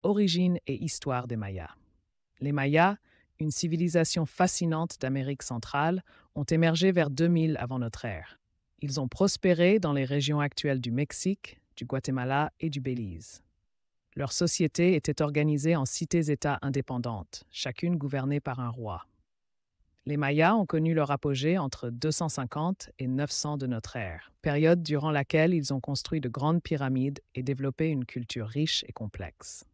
Origine et histoire des Mayas. Les Mayas, une civilisation fascinante d'Amérique centrale, ont émergé vers 2000 avant notre ère. Ils ont prospéré dans les régions actuelles du Mexique, du Guatemala et du Belize. Leur société était organisée en cités-États indépendantes, chacune gouvernée par un roi. Les Mayas ont connu leur apogée entre 250 et 900 de notre ère, période durant laquelle ils ont construit de grandes pyramides et développé une culture riche et complexe.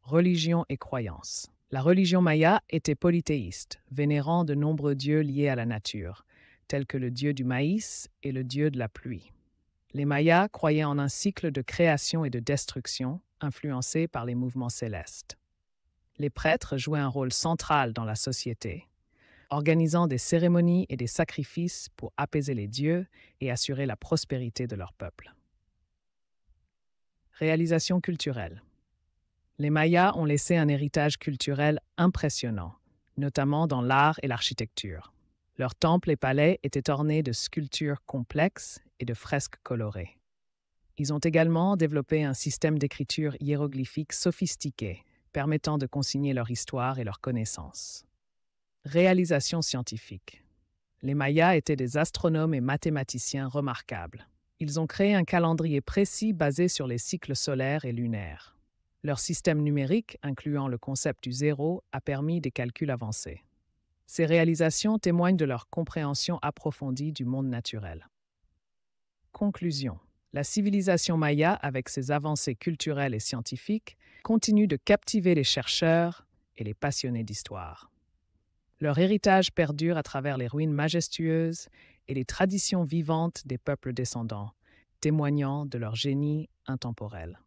Religion et croyances. La religion maya était polythéiste, vénérant de nombreux dieux liés à la nature, tels que le dieu du maïs et le dieu de la pluie. Les Mayas croyaient en un cycle de création et de destruction, influencé par les mouvements célestes. Les prêtres jouaient un rôle central dans la société, organisant des cérémonies et des sacrifices pour apaiser les dieux et assurer la prospérité de leur peuple. Réalisation culturelle. Les Mayas ont laissé un héritage culturel impressionnant, notamment dans l'art et l'architecture. Leurs temples et palais étaient ornés de sculptures complexes et de fresques colorées. Ils ont également développé un système d'écriture hiéroglyphique sophistiqué, permettant de consigner leur histoire et leurs connaissances. Réalisation scientifique. Les Mayas étaient des astronomes et mathématiciens remarquables. Ils ont créé un calendrier précis basé sur les cycles solaires et lunaires. Leur système numérique, incluant le concept du zéro, a permis des calculs avancés. Ces réalisations témoignent de leur compréhension approfondie du monde naturel. Conclusion. La civilisation maya, avec ses avancées culturelles et scientifiques, continue de captiver les chercheurs et les passionnés d'histoire. Leur héritage perdure à travers les ruines majestueuses et les traditions vivantes des peuples descendants, témoignant de leur génie intemporel.